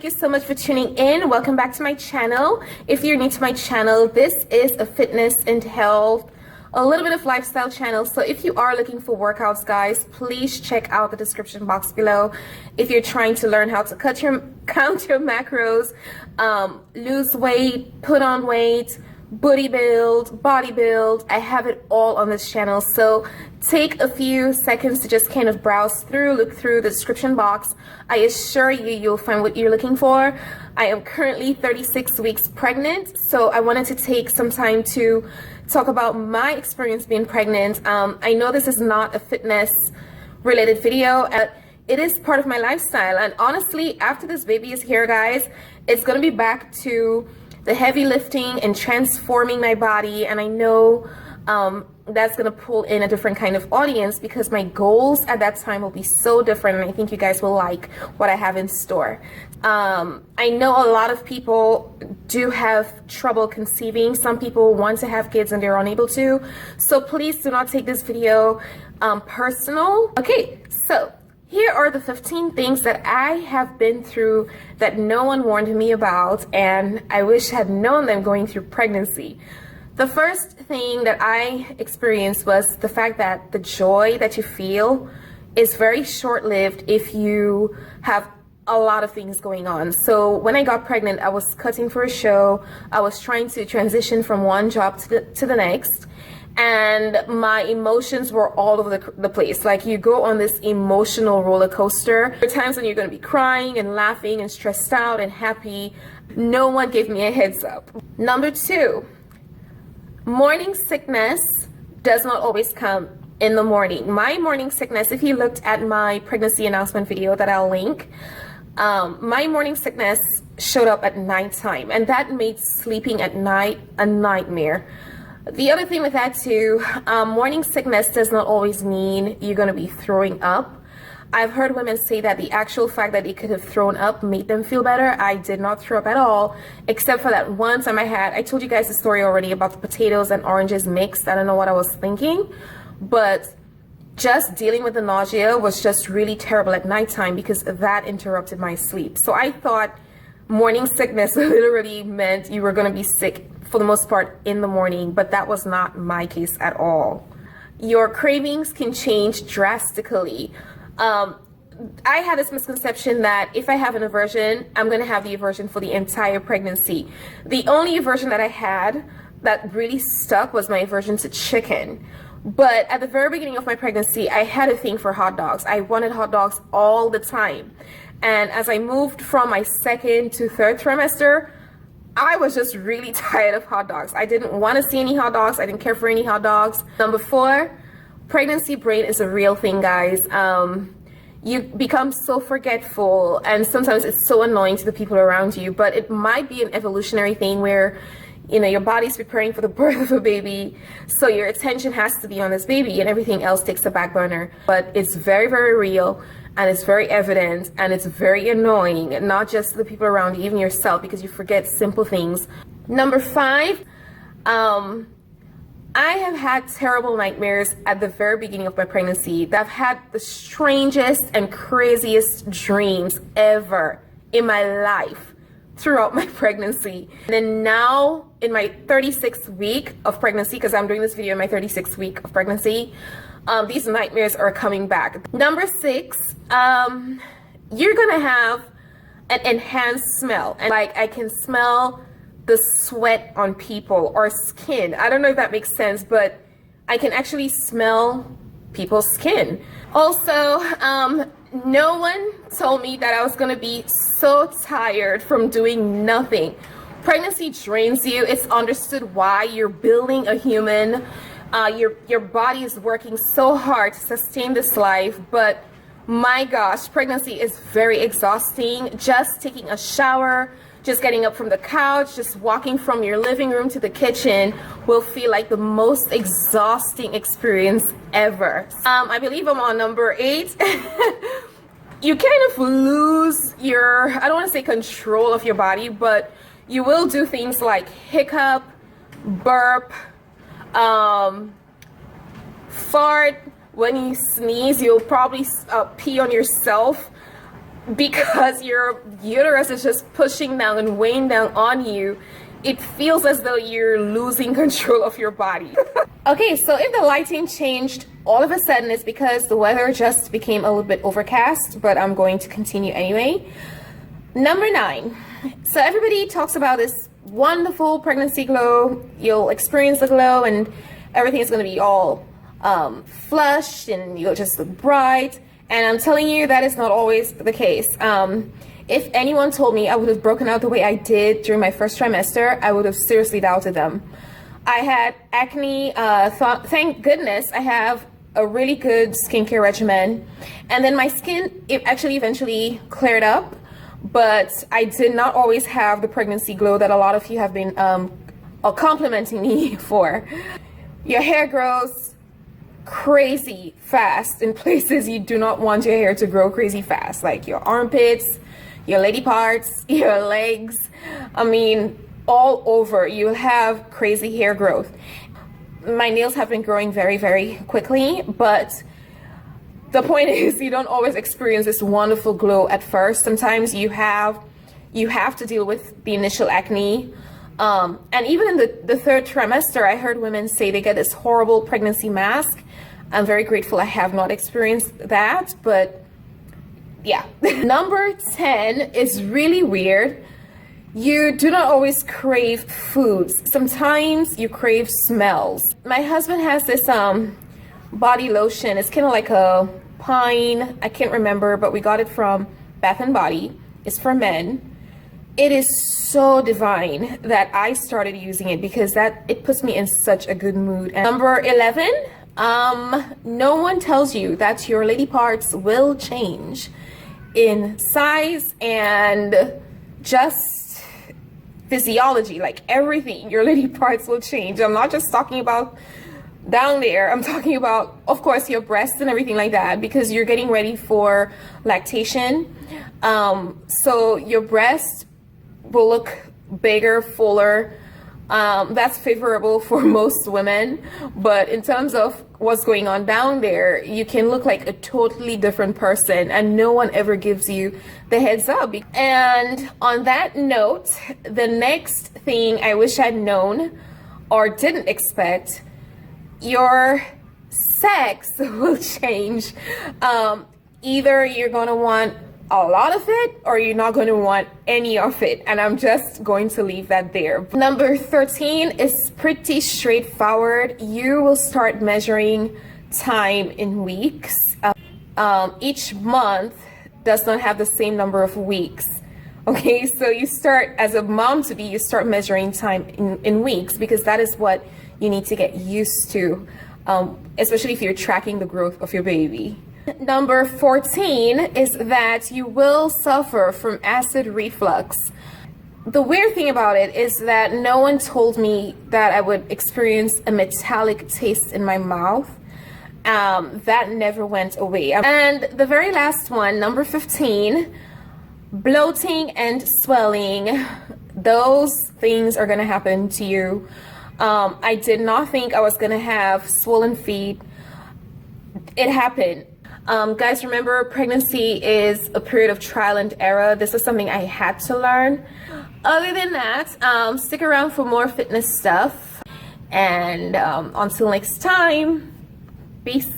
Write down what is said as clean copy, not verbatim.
thank you so much for tuning in. Welcome back to my channel. If you're new to my channel, this is a fitness and health, a little bit of lifestyle channel. So if you are looking for workouts, guys, please check out the description box below. If you're trying to learn how to count your macros, lose weight, put on weight, booty build, body build, I have it all on this channel. So take a few seconds to just kind of browse through, look through the description box. I assure you, you'll find what you're looking for. I am currently 36 weeks pregnant, so I wanted to take some time to talk about my experience being pregnant. I know this is not a fitness related video. It is part of my lifestyle, and honestly, after this baby is here, guys, it's gonna be back to the heavy lifting and transforming my body. And I know that's gonna pull in a different kind of audience because my goals at that time will be so different, and I think you guys will like what I have in store. I know a lot of people do have trouble conceiving. Some people want to have kids and they're unable to, so please do not take this video personal. Okay, so here are the 15 things that I have been through that no one warned me about, and I wish I had known them going through pregnancy. The first thing that I experienced was the fact that the joy that you feel is very short-lived if you have a lot of things going on. So when I got pregnant, I was cutting for a show. I was trying to transition from one job to the next. And my emotions were all over the place. Like, you go on this emotional roller coaster. There are times when you're going to be crying and laughing and stressed out and happy. No one gave me a heads up. Number two, morning sickness does not always come in the morning. My morning sickness, if you looked at my pregnancy announcement video that I'll link, my morning sickness showed up at nighttime, and that made sleeping at night a nightmare. The other thing with that too, morning sickness does not always mean you're going to be throwing up. I've heard women say that the actual fact that they could have thrown up made them feel better. I did not throw up at all, except for that one time I told you guys the story already about the potatoes and oranges mixed. I don't know what I was thinking, but just dealing with the nausea was just really terrible at nighttime because that interrupted my sleep. So I thought morning sickness literally meant you were going to be sick for the most part in the morning, but that was not my case at all. Your cravings can change drastically. I had this misconception that if I have an aversion, I'm going to have the aversion for the entire pregnancy. The only aversion that I had that really stuck was my aversion to chicken. But at the very beginning of my pregnancy, I had a thing for hot dogs. I wanted hot dogs all the time. And as I moved from my second to third trimester, I was just really tired of hot dogs. I didn't want to see any hot dogs. I didn't care for any hot dogs. Number four, pregnancy brain is a real thing, guys. You become so forgetful, and sometimes it's so annoying to the people around you, but it might be an evolutionary thing where, you know, your body's preparing for the birth of a baby, so your attention has to be on this baby and everything else takes the back burner. But it's very, very real, and it's very evident, and it's very annoying, not just the people around you, even yourself, because you forget simple things. Number five, I have had terrible nightmares at the very beginning of my pregnancy. I've had the strangest and craziest dreams ever in my life throughout my pregnancy. And then now in my 36th week of pregnancy, because I'm doing this video in my 36th week of pregnancy, these nightmares are coming back. Number six, you're gonna have an enhanced smell, and like, I can smell the sweat on people or skin. I don't know if that makes sense, but I can actually smell people's skin. Also, no one told me that I was gonna be so tired from doing nothing. Pregnancy drains you. It's understood why. You're building a human. Your body is working so hard to sustain this life, but my gosh, pregnancy is very exhausting. Just taking a shower, just getting up from the couch, just walking from your living room to the kitchen will feel like the most exhausting experience ever. I believe I'm on number 8. You kind of lose your, I don't want to say control of your body, but you will do things like hiccup, burp, fart. When you sneeze, you'll probably pee on yourself. because your uterus is just pushing down and weighing down on you, it feels as though you're losing control of your body. Okay, so if the lighting changed all of a sudden, it's because the weather just became a little bit overcast, but I'm going to continue anyway. Number 9. So everybody talks about this wonderful pregnancy glow. You'll experience the glow and everything is going to be all flushed and you'll just look bright. And I'm telling you, that is not always the case. If anyone told me I would have broken out the way I did during my first trimester, I would have seriously doubted them. I had acne. Thank goodness I have a really good skincare regimen. And then my skin, it actually eventually cleared up, but I did not always have the pregnancy glow that a lot of you have been complimenting me for. Your hair grows crazy fast in places you do not want your hair to grow crazy fast, like your armpits, your lady parts, your legs. I mean, all over you have crazy hair growth. My nails have been growing very, very quickly, but the point is you don't always experience this wonderful glow at first. Sometimes you have to deal with the initial acne. And even in the 3rd trimester, I heard women say they get this horrible pregnancy mask. I'm very grateful I have not experienced that, but yeah. Number 10 is really weird. You do not always crave foods. Sometimes you crave smells. My husband has this body lotion. It's kind of like a pine, I can't remember, but we got it from Bath and Body. It's for men. It is so divine that I started using it because it puts me in such a good mood. And number 11, no one tells you that your lady parts will change in size and just physiology, like everything. Your lady parts will change. I'm not just talking about down there. I'm talking about, of course, your breasts and everything like that, because you're getting ready for lactation. So your breasts will look bigger, fuller. That's favorable for most women, but in terms of what's going on down there, you can look like a totally different person and no one ever gives you the heads up. And on that note, the next thing I wish I'd known or didn't expect, your sex will change. Either you're gonna want a lot of it or you're not going to want any of it, and I'm just going to leave that there. Number 13 is pretty straightforward. You will start measuring time in weeks. Each month does not have the same number of weeks. Okay, so you start, as a mom-to-be, you start measuring time in weeks, because that is what you need to get used to, especially if you're tracking the growth of your baby. Number 14 is that you will suffer from acid reflux. The weird thing about it is that no one told me that I would experience a metallic taste in my mouth. That never went away. And the very last one, number 15, bloating and swelling. Those things are gonna happen to you. I did not think I was gonna have swollen feet. It happened. Guys, remember, pregnancy is a period of trial and error. This is something I had to learn. Other than that, stick around for more fitness stuff. And until next time, peace.